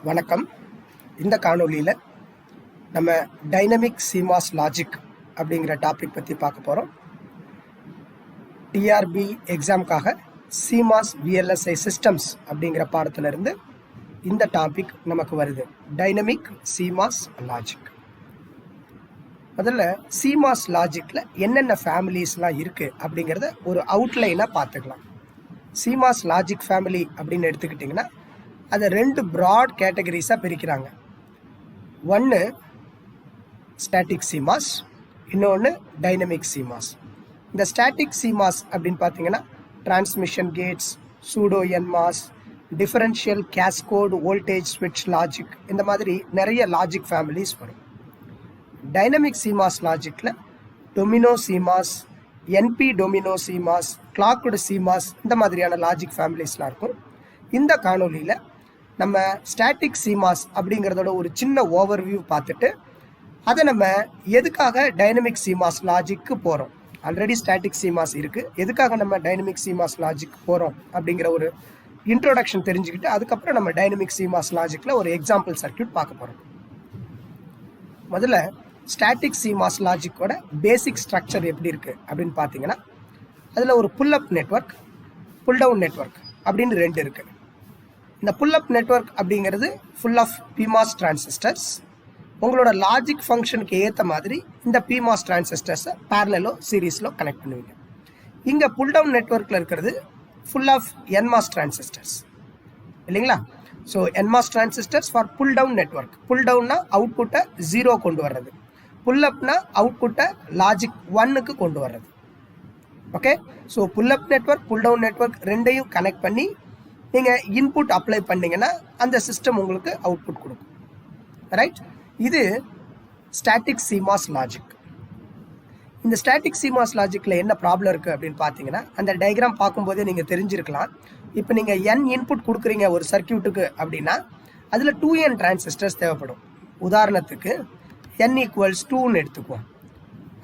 வணக்கம். இந்த காணொளியில் நம்ம டைனமிக் சிமாஸ் லாஜிக் அப்படிங்கிற டாபிக் பற்றி பார்க்க போகிறோம். டிஆர்பி எக்ஸாமுக்காக சிமாஸ் விஎல்எஸ்ஐ சிஸ்டம்ஸ் அப்படிங்கிற பாடத்திலிருந்து இந்த டாபிக் நமக்கு வருது. Dynamic CMOS logic. முதல்ல சிமாஸ் லாஜிக்கில் என்னென்ன ஃபேமிலிஸ்லாம் இருக்குது அப்படிங்கிறத ஒரு அவுட்லைனாக பார்த்துக்கலாம். சிமாஸ் லாஜிக் ஃபேமிலி அப்படின்னு எடுத்துக்கிட்டிங்கன்னா அதை ரெண்டு ப்ராட் கேட்டகரிஸாக பிரிக்கிறாங்க. ஒன்று ஸ்டாட்டிக் சிமாஸ், இன்னொன்று டைனமிக் சிமாஸ். இந்த ஸ்டாட்டிக் சிமாஸ் அப்படின்னு பார்த்தீங்கன்னா transmission gates, pseudo NMOS, differential cascode voltage ஸ்விட்ச் லாஜிக், இந்த மாதிரி நிறைய லாஜிக் ஃபேமிலிஸ் வரும். டைனமிக் சிமாஸ் லாஜிக்கில் domino CMOS, NP domino CMOS, clocked CMOS, இந்த மாதிரியான லாஜிக் ஃபேமிலிஸ்லாம் இருக்கும். இந்த காணொலியில் நம்ம ஸ்டாட்டிக் சிமாஸ் அப்படிங்கிறதோட ஒரு சின்ன ஓவர்வியூ பார்த்துட்டு அதை நம்ம எதுக்காக டைனமிக் சிமாஸ் லாஜிக்கு போகிறோம், ஆல்ரெடி ஸ்டாட்டிக் சிமாஸ் இருக்குது, எதுக்காக நம்ம டைனமிக் சிமாஸ் லாஜிக் போகிறோம் அப்படிங்கிற ஒரு இன்ட்ரோடக்ஷன் தெரிஞ்சுக்கிட்டு அதுக்கப்புறம் நம்ம டைனமிக் சிமாஸ் லாஜிக்கில் ஒரு எக்ஸாம்பிள் சர்க்யூட் பார்க்க போகிறோம். முதல்ல ஸ்டாட்டிக் சிமாஸ் லாஜிக்கோட பேசிக் ஸ்ட்ரக்சர் எப்படி இருக்குது அப்படின்னு பார்த்தீங்கன்னா அதில் ஒரு புல் அப் நெட்வொர்க், புல் டவுன் நெட்வொர்க் அப்படின்னு ரெண்டு இருக்குது. இந்த புல் அப் நெட்வொர்க் அப்படிங்கிறது ஃபுல் ஆஃப் பிமாஸ் டிரான்சிஸ்டர்ஸ். உங்களோட லாஜிக் ஃபங்க்ஷனுக்கு ஏற்ற மாதிரி இந்த பிமாஸ் டிரான்சிஸ்டர்ஸை பேரலலோ சீரீஸிலோ கனெக்ட் பண்ணுவீங்க. இங்கே புல் டவுன் நெட்வொர்க்கில் இருக்கிறது ஃபுல் ஆஃப் என்மாஸ் டிரான்சிஸ்டர்ஸ் இல்லைங்களா? So NMOS transistors for pull down network. Pull டவுன்னா அவுட்புட்டை 0 கொண்டு வர்றது, புல் அப்னா அவுட்புட்டை லாஜிக் 1க்கு கொண்டு வர்றது. ஓகே, ஸோ புல் அப் நெட்வொர்க், புல் டவுன் நெட்வொர்க் ரெண்டையும் கனெக்ட் பண்ணி நீங்கள் இன்புட் அப்ளை பண்ணிங்கன்னா அந்த சிஸ்டம் உங்களுக்கு அவுட்புட் கொடுக்கும். ரைட், இது ஸ்டாட்டிக் சிமாஸ் லாஜிக். இந்த ஸ்டாட்டிக் சிமாஸ் லாஜிக்கில் என்ன ப்ராப்ளம் இருக்குது அப்படின்னு பார்த்தீங்கன்னா அந்த டயக்ராம் பார்க்கும்போதே நீங்கள் தெரிஞ்சிருக்கலாம். இப்போ நீங்கள் n இன்புட் கொடுக்குறீங்க ஒரு சர்க்கியூட்டுக்கு அப்படின்னா அதில் 2n டிரான்சிஸ்டர்ஸ் தேவைப்படும். உதாரணத்துக்கு n = 2ன்னு எடுத்துக்குவோம்.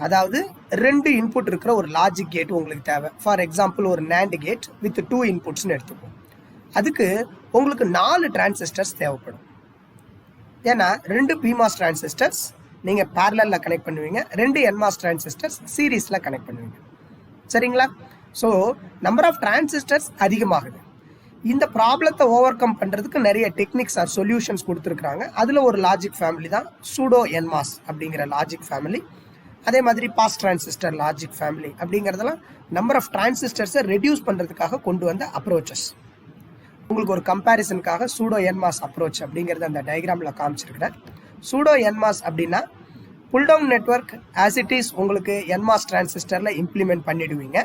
அதாவது 2 இன்புட் இருக்கிற ஒரு லாஜிக் கேட் உங்களுக்கு தேவை. ஃபார் எக்ஸாம்பிள் ஒரு NAND கேட் வித் 2 இன்புட்ஸ்ன்னு எடுத்துக்குவோம். அதுக்கு உங்களுக்கு 4 டிரான்சிஸ்டர்ஸ் தேவைப்படும். ஏன்னா 2 பிமாஸ் டிரான்சிஸ்டர்ஸ் நீங்கள் பேரலலில் கனெக்ட் பண்ணுவீங்க, 2 என்மாஸ் டிரான்சிஸ்டர்ஸ் சீரீஸில் கனெக்ட் பண்ணுவீங்க. சரிங்களா? ஸோ நம்பர் ஆஃப் டிரான்சிஸ்டர்ஸ் அதிகமாகுது. இந்த ப்ராப்ளத்தை ஓவர் கம் பண்ணுறதுக்கு நிறைய டெக்னிக்ஸ் ஆர் சொல்யூஷன்ஸ் கொடுத்துருக்குறாங்க. அதில் ஒரு லாஜிக் ஃபேமிலி தான் சூடோ என்மாஸ் அப்படிங்கிற லாஜிக் ஃபேமிலி. அதே மாதிரி பாஸ் டிரான்சிஸ்டர் லாஜிக் ஃபேமிலி அப்படிங்கிறதெல்லாம் நம்பர் ஆஃப் டிரான்சிஸ்டர்ஸை ரெடியூஸ் பண்ணுறதுக்காக கொண்டு வந்த அப்ரோச்சஸ். உங்களுக்கு ஒரு கம்பேரிசனுக்காக சூடோ என்மாஸ் அப்ரோச் அப்படிங்கிறது அந்த டயக்ராமில் காமிச்சிருக்கிறேன். சூடோ என்மாஸ் அப்படின்னா pull down network as it is உங்களுக்கு என்மாஸ் டிரான்சிஸ்டரில் இம்ப்ளிமெண்ட் பண்ணிடுவீங்க.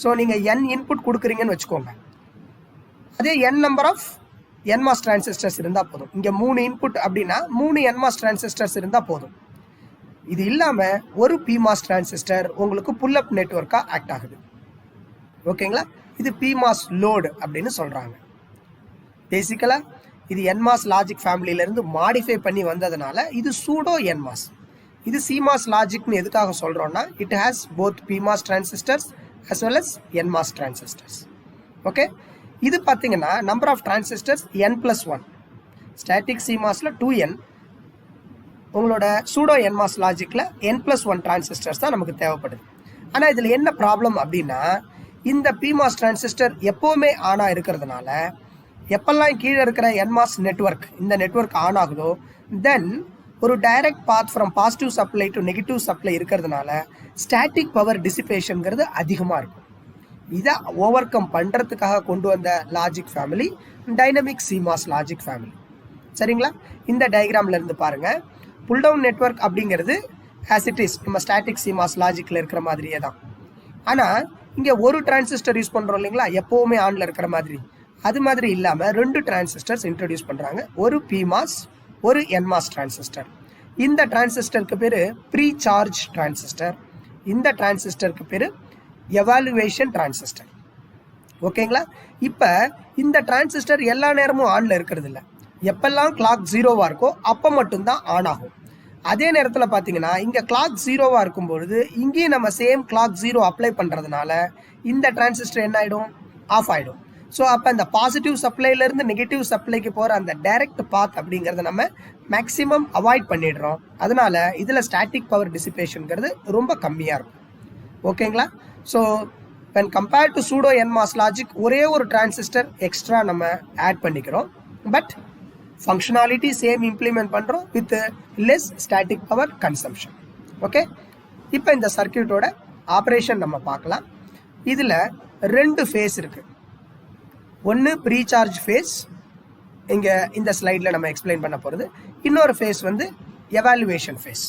ஸோ நீங்கள் n இன்புட் கொடுக்குறீங்கன்னு வச்சுக்கோங்க, அதே n number of NMOS transistors இருந்தால் போதும். இங்கே 3 இன்புட் அப்படின்னா 3 என்மாஸ் டிரான்சிஸ்டர்ஸ் இருந்தால் போதும். இது இல்லாமல் ஒரு பிமாஸ் டிரான்சிஸ்டர் உங்களுக்கு புல் அப் நெட்வொர்க்காக ஆக்ட் ஆகுது. ஓகேங்களா? இது பிமாஸ் லோடு அப்படின்னு சொல்கிறாங்க. பேசிக்கலாக இது என்மாஸ் லாஜிக் ஃபேமிலியிலேருந்து மாடிஃபை பண்ணி வந்ததுனால இது சூடோ என்மாஸ். இது சிமாஸ் லாஜிக்னு எதுக்காக சொல்கிறோன்னா it has both PMOS transistors as well as NMOS transistors. Okay, இது பார்த்தீங்கன்னா number of transistors n+1. Static சிமாஸில் 2n, உங்களோட சூடோ என்மாஸ் லாஜிக்கில் n+1 டிரான்சிஸ்டர்ஸ் தான் நமக்கு தேவைப்படுது. ஆனால் இதில் என்ன ப்ராப்ளம் அப்படின்னா இந்த பிமாஸ் டிரான்சிஸ்டர் எப்போவுமே ஆனாக இருக்கிறதுனால எப்பெல்லாம் கீழே இருக்கிற என்மாஸ் நெட்வொர்க் இந்த நெட்வொர்க் ஆன் ஆகுதோ தென் ஒரு direct path from positive supply to negative supply இருக்கிறதுனால ஸ்டாட்டிக் பவர் டிசிபேஷனுங்கிறது அதிகமாக இருக்கும். இதை ஓவர் கம் பண்ணுறதுக்காக கொண்டு வந்த logic family dynamic CMOS logic family. சரிங்களா? இந்த டயக்ராமில் இருந்து பாருங்கள், புல் டவுன் நெட்வொர்க் அப்படிங்கிறது ஆஸ் இட் இஸ் நம்ம ஸ்டாட்டிக் சிமாஸ் லாஜிக்கில் இருக்கிற மாதிரியே தான். ஆனால் இங்கே ஒரு டிரான்சிஸ்டர் யூஸ் பண்ணுறோம் இல்லைங்களா, எப்போவுமே ஆனில் இருக்கிற மாதிரி. அது மாதிரி இல்லாமல் 2 டிரான்சிஸ்டர்ஸ் இன்ட்ரடியூஸ் பண்ணுறாங்க, ஒரு பிமாஸ் ஒரு என்மாஸ் டிரான்சிஸ்டர். இந்த டிரான்சிஸ்டருக்கு பேர் ப்ரீ சார்ஜ் டிரான்சிஸ்டர், இந்த டிரான்சிஸ்டருக்கு பேர் எவாலுவேஷன் டிரான்சிஸ்டர். ஓகேங்களா? இப்போ இந்த டிரான்சிஸ்டர் எல்லா நேரமும் ஆனில் இருக்கிறது இல்லை, எப்பெல்லாம் கிளாக் 0வாக இருக்கோ அப்போ மட்டும்தான் ஆன் ஆகும். அதே நேரத்தில் பார்த்தீங்கன்னா இங்கே கிளாக் 0வாக இருக்கும்பொழுது இங்கேயும் நம்ம சேம் கிளாக் 0 அப்ளை பண்ணுறதுனால இந்த டிரான்சிஸ்டர் என்ன ஆகிடும், ஆஃப் ஆகிடும். ஸோ அப்போ அந்த பாசிட்டிவ் சப்ளைலேருந்து நெகட்டிவ் சப்ளைக்கு போகிற அந்த டைரக்ட் பாத் அப்படிங்கிறத நம்ம மேக்ஸிமம் அவாய்ட் பண்ணிடுறோம். அதனால இதில் ஸ்டாட்டிக் பவர் டிசிபேஷனுங்கிறது ரொம்ப கம்மியாக இருக்கும். ஓகேங்களா? So when compared to pseudo NMOS logic ஒரே ஒரு டிரான்சிஸ்டர் எக்ஸ்ட்ரா நம்ம ஆட் பண்ணிக்கிறோம். பட் ஃபங்க்ஷனாலிட்டி சேம் இம்ப்ளிமெண்ட் பண்ணுறோம் with less static power consumption. Okay, இப்போ இந்த சர்க்கியூட்டோட ஆப்ரேஷன் நம்ம பார்க்கலாம். இதில் 2 ஃபேஸ் இருக்குது. ஒன்று ப்ரீ சார்ஜ் ஃபேஸ், இங்கே இந்த ஸ்லைடில் நம்ம எக்ஸ்பிளைன் பண்ண போகிறது. இன்னொரு ஃபேஸ் வந்து எவாலுவேஷன் ஃபேஸ்.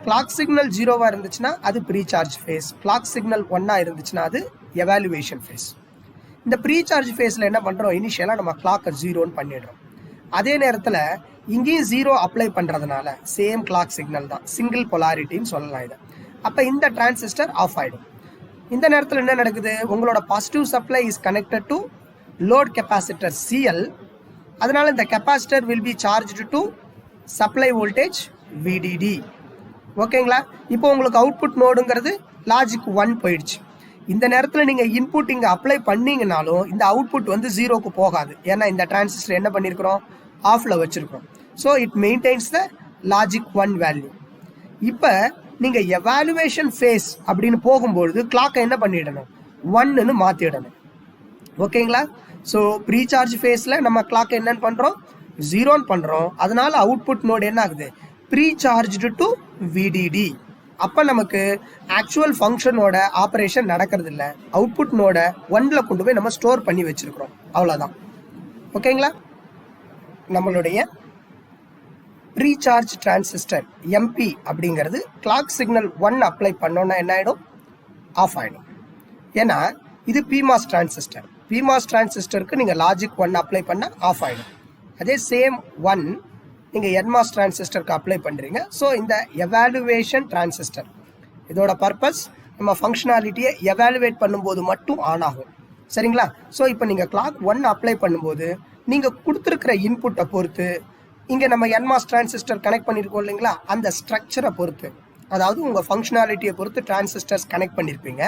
கிளாக் சிக்னல் 0வாக இருந்துச்சுன்னா அது pre charge phase, clock signal 1ஆக இருந்துச்சுன்னா அது எவாலுவேஷன் ஃபேஸ். இந்த ப்ரீ சார்ஜ் ஃபேஸில் என்ன பண்ணுறோம், இனிஷியலாக நம்ம கிளாக்கை 0ன்னு பண்ணிடுறோம். அதே நேரத்தில் இங்கேயும் 0 அப்ளை பண்ணுறதுனால சேம் கிளாக் சிக்னல் தான், சிங்கிள் பொலாரிட்டின்னு சொல்லலாம் இதை. அப்போ இந்த டிரான்சிஸ்டர் ஆஃப் ஆகிடும். இந்த நேரத்தில் என்ன நடக்குது, உங்களோட positive supply is connected to load capacitor CL. அதனால் இந்த capacitor will be charged to supply voltage VDD. ஓகேங்களா? இப்போ உங்களுக்கு அவுட்புட் நோடுங்கிறது லாஜிக் 1 போயிடுச்சு. இந்த நேரத்தில் நீங்கள் இன்புட் இங்கே அப்ளை பண்ணிங்கனாலும் இந்த அவுட்புட் வந்து 0க்கு போகாது. ஏன்னா இந்த டிரான்சிஸ்டர் என்ன பண்ணியிருக்கிறோம், ஆஃபில் வச்சுருக்கோம். So it maintenance the logic 1 value. இப்போ நீங்கள் எவாலுவேஷன் ஃபேஸ் அப்படின்னு போகும்பொழுது கிளாக்கை என்ன பண்ணிடணும், 1ன்னு மாற்றிடணும். ஓகேங்களா? ஸோ ப்ரீ சார்ஜ் ஃபேஸில் நம்ம கிளாக்கை என்னன்னு பண்ணுறோம், 0ன்னு பண்ணுறோம். அதனால அவுட்புட் நோடு என்ன ஆகுது, ப்ரீ சார்ஜ்டு டு VDD. அப்போ நமக்கு ஆக்சுவல் ஃபங்க்ஷனோட ஆப்ரேஷன் நடக்கிறது இல்லை. அவுட்புட் நோட 1ல் கொண்டு போய் நம்ம ஸ்டோர் பண்ணி வச்சுருக்கிறோம். அவ்வளோதான். ஓகேங்களா? நம்மளுடைய ப்ரீ சார்ஜ் டிரான்சிஸ்டர் MP அப்படிங்கிறது கிளாக் சிக்னல் 1 அப்ளை பண்ணோன்னா என்ன ஆகிடும், ஆஃப் ஆகிடும். ஏன்னா இது PMOS டிரான்சிஸ்டர். PMOS டிரான்சிஸ்டருக்கு நீங்கள் லாஜிக் 1 அப்ளை பண்ணால் ஆஃப் ஆகிடும். அதே சேம் 1 நீங்கள் NMOS டிரான்சிஸ்டருக்கு அப்ளை பண்ணுறீங்க. ஸோ இந்த எவாலுவேஷன் டிரான்சிஸ்டர் இதோட பர்பஸ் நம்ம ஃபங்க்ஷனாலிட்டியை எவாலுவேட் பண்ணும்போது மட்டும் ஆன் ஆகும். சரிங்களா? ஸோ இப்போ நீங்கள் கிளாக் 1 அப்ளை பண்ணும்போது நீங்கள் கொடுத்துருக்கிற இன்புட்டை பொறுத்து, இங்கே நம்ம NMOS டிரான்சிஸ்டர் கனெக்ட் பண்ணியிருக்கோம் இல்லைங்களா, அந்த ஸ்ட்ரக்சரை பொறுத்து, அதாவது உங்கள் ஃபங்க்ஷனாலிட்டியை பொறுத்து டிரான்சிஸ்டர்ஸ் கனெக்ட் பண்ணியிருப்பீங்க.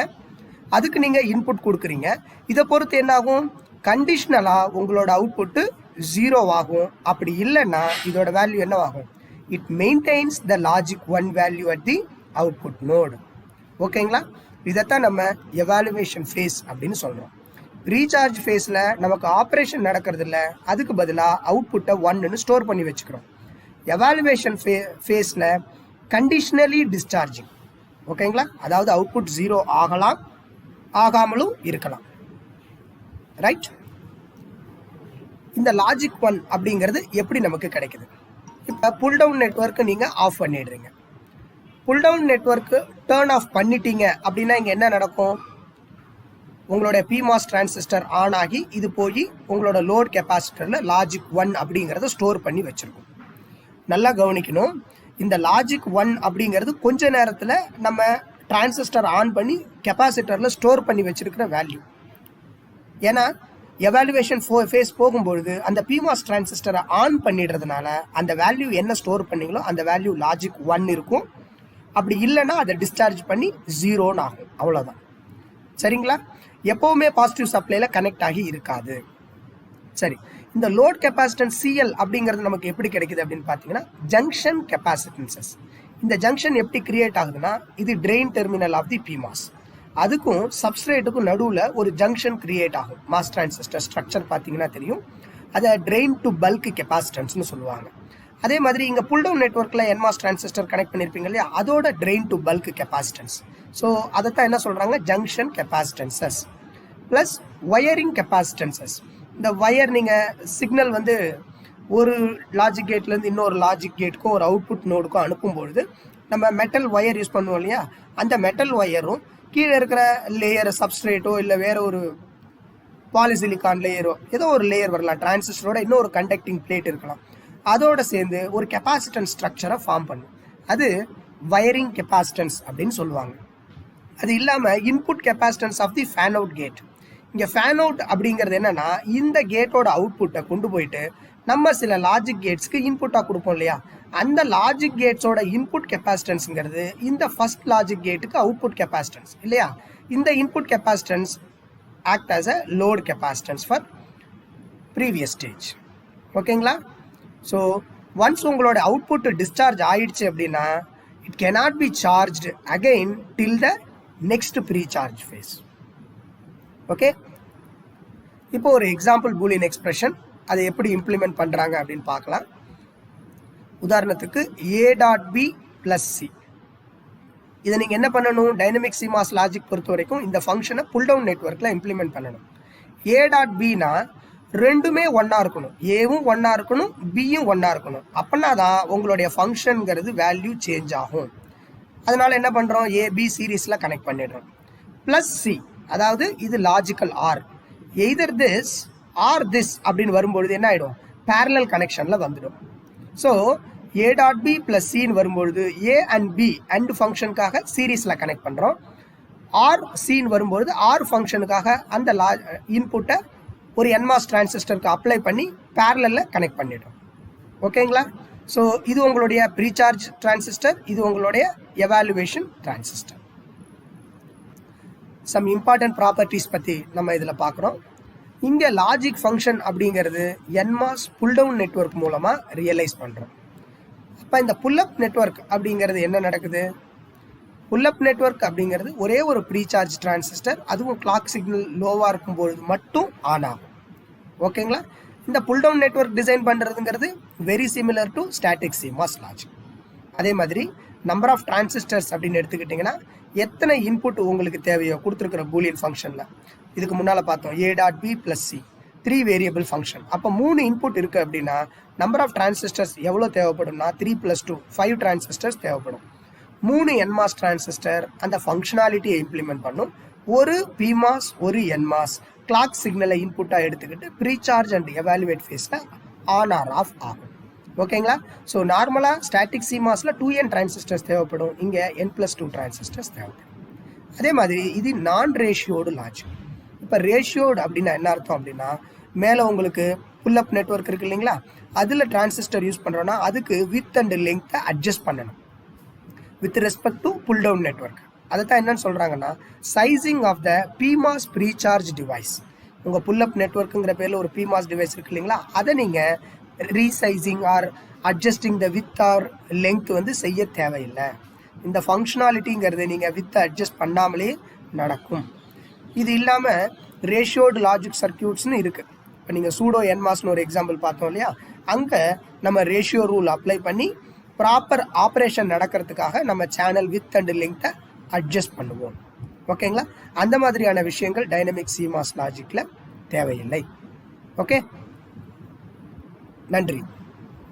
அதுக்கு நீங்கள் இன்புட் கொடுக்குறீங்க. இதை பொறுத்து என்ன ஆகும், கண்டிஷ்னலாக உங்களோட அவுட்புட்டு 0 ஆகும். அப்படி இல்லைன்னா இதோட வேல்யூ என்னவாகும், it maintenance the logic 1 value at the output node. ஓகேங்களா? இதைத்தான் நம்ம எவாலுவேஷன் ஃபேஸ் அப்படின்னு சொல்கிறோம். ரீசார்ஜ் ஃபேஸில் நமக்கு ஆப்ரேஷன் நடக்கிறது இல்லை, அதுக்கு பதிலாக அவுட்புட்டை 1ன்னு ஸ்டோர் பண்ணி வச்சுக்கிறோம். எவாலுவேஷன் ஃபேஸில் கண்டிஷ்னலி டிஸ்சார்ஜிங். ஓகேங்களா? அதாவது அவுட்புட் 0 ஆகலாம், ஆகாமலும் இருக்கலாம். ரைட்? இந்த லாஜிக் 1 அப்படிங்கிறது எப்படி நமக்கு கிடைக்குது, இப்போ புல் டவுன் நெட்வொர்க்கு நீங்கள் ஆஃப் பண்ணிடுறீங்க. புல் டவுன் நெட்வொர்க்கு டேர்ன் ஆஃப் பண்ணிட்டீங்க அப்படின்னா இங்கே என்ன நடக்கும், உங்களோட PMOS டிரான்சிஸ்டர் ஆன் ஆகி இது போய் உங்களோட லோட் கெப்பாசிட்டரில் லாஜிக் 1 அப்படிங்கிறத ஸ்டோர் பண்ணி வச்சுருக்கோம். நல்லா கவனிக்கணும், இந்த லாஜிக் 1 அப்படிங்கிறது கொஞ்ச நேரத்தில் நம்ம டிரான்சிஸ்டர் ஆன் பண்ணி கெப்பாசிட்டரில் ஸ்டோர் பண்ணி வச்சுருக்கிற வேல்யூ. ஏன்னா எவாலுவேஷன் ஃபேஸ் போகும்பொழுது அந்த PMOS டிரான்சிஸ்டரை ஆன் பண்ணிடுறதுனால அந்த வேல்யூ என்ன ஸ்டோர் பண்ணீங்களோ அந்த வேல்யூ லாஜிக் 1 இருக்கும். அப்படி இல்லைன்னா அதை டிஸ்சார்ஜ் பண்ணி 0ன்னு ஆகும். அவ்வளோதான். சரிங்களா? எப்போவுமே பாசிட்டிவ் சப்ளையில் கனெக்ட் ஆகி இருக்காது. சரி, இந்த லோட் கெப்பாசிட்டன்ஸ் CL அப்படிங்கிறது நமக்கு எப்படி கிடைக்குது அப்படின்னு பார்த்தீங்கன்னா ஜங்ஷன் கெப்பாசிட்டன்சஸ். இந்த ஜங்ஷன் எப்படி கிரியேட் ஆகுதுன்னா, இது drain terminal of the PMOS. அதுக்கும் சப்ஸ்ட்ரேட்டுக்கும் நடுவில் ஒரு ஜங்ஷன் கிரியேட் ஆகும். மாஸ் டிரான்சிஸ்டர் ஸ்ட்ரக்சர் பார்த்தீங்கன்னா தெரியும். அதை ட்ரெயின் டு பல்க் கெப்பாசிட்டன்ஸ்னு சொல்லுவாங்க. அதே மாதிரி இங்கே புல் டவுன் நெட்வொர்க்கில் NMOS டிரான்சிஸ்டர் கனெக்ட் பண்ணியிருப்பீங்க இல்லையா, அதோட train to bulk capacitance. So அதைத்தான் என்ன சொல்கிறாங்க, junction capacitances plus wiring capacitances. இந்த ஒயர் நீங்கள் சிக்னல் வந்து ஒரு லாஜிக் கேட்லேருந்து இன்னொரு லாஜிக் கேட்டுக்கும் ஒரு அவுட்புட் நோடுக்கும் அனுப்பும்பொழுது நம்ம மெட்டல் ஒயர் யூஸ் பண்ணுவோம் இல்லையா, அந்த மெட்டல் ஒயரும் கீழே இருக்கிற லேயர் சப்ஸ்ட்ரேட்டோ இல்லை வேறு ஒரு பாலிசிலிகான் லேயரோ ஏதோ ஒரு லேயர் வரலாம், டிரான்சிஸ்டரோட இன்னொரு கண்டக்டிங் பிளேட் இருக்கலாம், அதோட சேர்ந்து ஒரு கெப்பாசிட்டன்ஸ் ஸ்ட்ரக்சரை ஃபார்ம் பண்ணும். அது வயரிங் கெப்பாசிட்டன்ஸ் அப்படின்னு சொல்லுவாங்க. அது இல்லாமல் input capacitance of the fan out gate. இங்கே ஃபேன் அவுட் அப்படிங்கிறது என்னென்னா, இந்த கேட்டோட அவுட்புட்டை கொண்டு போயிட்டு நம்ம சில லாஜிக் கேட்ஸ்க்கு இன்புட்டாக கொடுப்போம் இல்லையா, அந்த லாஜிக் கேட்ஸோட இன்புட் கெப்பாசிட்டன்ஸுங்கிறது இந்த ஃபர்ஸ்ட் லாஜிக் கேட்டுக்கு அவுட்புட் கெப்பாசிட்டன்ஸ் இல்லையா. இந்த input capacitance act as a load capacitance for previous stage. ஓகேங்களா? ஸோ ஒன்ஸ் உங்களோட அவுட்புட் டிஸ்சார்ஜ் ஆயிடுச்சு அப்படின்னா it cannot be charged again till the next pre-charge phase. Okay, இப்போ ஒரு எக்ஸாம்பிள் பூலியன் எக்ஸ்பிரஷன் அதை எப்படி இம்ப்ளிமெண்ட் பண்ணுறாங்க அப்படின்னு பார்க்கலாம். உதாரணத்துக்கு a dot B plus C. இதை நீங்கள் என்ன பண்ணணும், டைனமிக் சிமாஸ் லாஜிக் பொறுத்த வரைக்கும் இந்த ஃபங்க்ஷனை புல் டவுன் நெட்வொர்க்கில் இம்ப்ளிமெண்ட் பண்ணணும். a டாட் பினா ரெண்டுமே ஒன்றா இருக்கணும், ஏவும் ஒன்றா இருக்கணும், பியும் ஒன்றா இருக்கணும். அப்படின்னா தான் உங்களுடைய ஃபங்க்ஷனுங்கிறது வேல்யூ சேஞ்ச் ஆகும். அதனால் என்ன பண்ணுறோம், ஏபி சீரீஸில் கனெக்ட் பண்ணிடுறோம். ப்ளஸ் சி, அதாவது இது logical OR, either this or this அப்படின்னு வரும்பொழுது என்ன ஆகிடும், பேரலல் கனெக்ஷனில் வந்துடும். So A dot B plus சின்னு வரும்பொழுது ஏ அண்ட் பி அண்ட் ஃபங்க்ஷனுக்காக சீரீஸில் கனெக்ட் பண்ணுறோம். ஆர் சின்னு வரும்பொழுது ஆர் ஃபங்க்ஷனுக்காக அந்த இன்புட்டை ஒரு என்மாஸ் டிரான்சிஸ்டருக்கு அப்ளை பண்ணி பேரலில் கனெக்ட் பண்ணிடுறோம். ஓகேங்களா? ஸோ இது உங்களுடைய ப்ரீசார்ஜ் டிரான்சிஸ்டர், இது உங்களுடைய evaluation transistor. Some important properties பற்றி நம்ம இதில் பார்க்குறோம். இங்கே லாஜிக் ஃபங்க்ஷன் அப்படிங்கிறது என்மாஸ் புல் டவுன் நெட்வொர்க் மூலமாக ரியலைஸ் பண்ணுறோம். அப்போ இந்த புல்லப் நெட்வொர்க் அப்படிங்கிறது என்ன நடக்குது, புல்லப் நெட்வொர்க் அப்படிங்கிறது ஒரே ஒரு ப்ரீசார்ஜ் டிரான்சிஸ்டர், அதுவும் கிளாக் சிக்னல் லோவாக இருக்கும்பொழுது மட்டும் ஆன் ஆகும். ஓகேங்களா? இந்த புல் டவுன் நெட்வொர்க் டிசைன் பண்ணுறதுங்கிறது very similar to static CMOS logic. அதே மாதிரி நம்பர் ஆஃப் டிரான்சிஸ்டர்ஸ் அப்படின்னு எடுத்துக்கிட்டிங்கன்னா எத்தனை இன்புட் உங்களுக்கு தேவையோ கொடுத்துருக்கிற பூலியன் ஃபங்க்ஷனில், இதுக்கு முன்னால் பார்த்தோம் A dot B plus C 3 variable function. அப்போ 3 இன்புட் இருக்குது அப்படின்னா நம்பர் ஆஃப் டிரான்சிஸ்டர்ஸ் எவ்வளோ தேவைப்படும்னா 3 + 2 5 டிரான்சிஸ்டர்ஸ் தேவைப்படும். 3 என்மாஸ் டிரான்சிஸ்டர் அந்த ஃபங்க்ஷனாலிட்டியை இம்ப்ளிமெண்ட் பண்ணும். ஒரு பிமாஸ் ஒரு என்மாஸ் கிளாக் சிக்னலை இன்புட்டாக எடுத்துக்கிட்டு ப்ரீசார்ஜ் அண்ட் எவாலுவேட் ஃபேஸில் ஆன் ஆர் ஆஃப் ஆகும். ஓகேங்களா? ஸோ நார்மலாக ஸ்டாட்டிக் சிமாஸில் 2n டிரான்சிஸ்டர்ஸ் தேவைப்படும், இங்கே n+2 டிரான்சிஸ்டர்ஸ் தேவைப்படும். அதே மாதிரி இது நான் ரேஷியோடு லாஜிக். இப்போ ரேஷியோடு அப்படின்னா என்ன அர்த்தம் அப்படின்னா, மேலே உங்களுக்கு புல்லப் நெட்வொர்க் இருக்குது இல்லைங்களா, அதில் டிரான்சிஸ்டர் யூஸ் பண்ணுறோன்னா அதுக்கு வித் அண்ட் லெங்க்த்தை அட்ஜஸ்ட் பண்ணணும் with respect to pull down network. அதை தான் என்னன்னு சொல்கிறாங்கன்னா sizing of the PMOS precharge device. உங்கள் புல்லப் நெட்வொர்க்குங்கிற பேரில் ஒரு பிமாஸ் டிவைஸ் இருக்குது இல்லைங்களா, அதை நீங்கள் resizing or adjusting the width or length வந்து செய்ய தேவையில்லை. இந்த ஃபங்க்ஷனாலிட்டிங்கிறது நீங்கள் வித் அட்ஜஸ்ட் பண்ணாமலே நடக்கும். இது இல்லாமல் ரேஷியோடு லாஜிக் சர்க்கியூட்ஸ்னு இருக்குது. இப்போ நீங்கள் சூடோ என்மாஸ்னு ஒரு எக்ஸாம்பிள் பார்த்தோம் இல்லையா, அங்கே நம்ம ரேஷியோ ரூல் அப்ளை பண்ணி ப்ராப்பர் ஆப்ரேஷன் நடக்கிறதுக்காக நம்ம சேனல் வித் அண்ட் லெங்க்த்தை அட்ஜஸ்ட் பண்ணுவோம். ஓகேங்களா? அந்த மாதிரியான விஷயங்கள் டைனமிக் சிமாஸ் லாஜிக்கில் தேவையில்லை. ஓகே, நன்றி.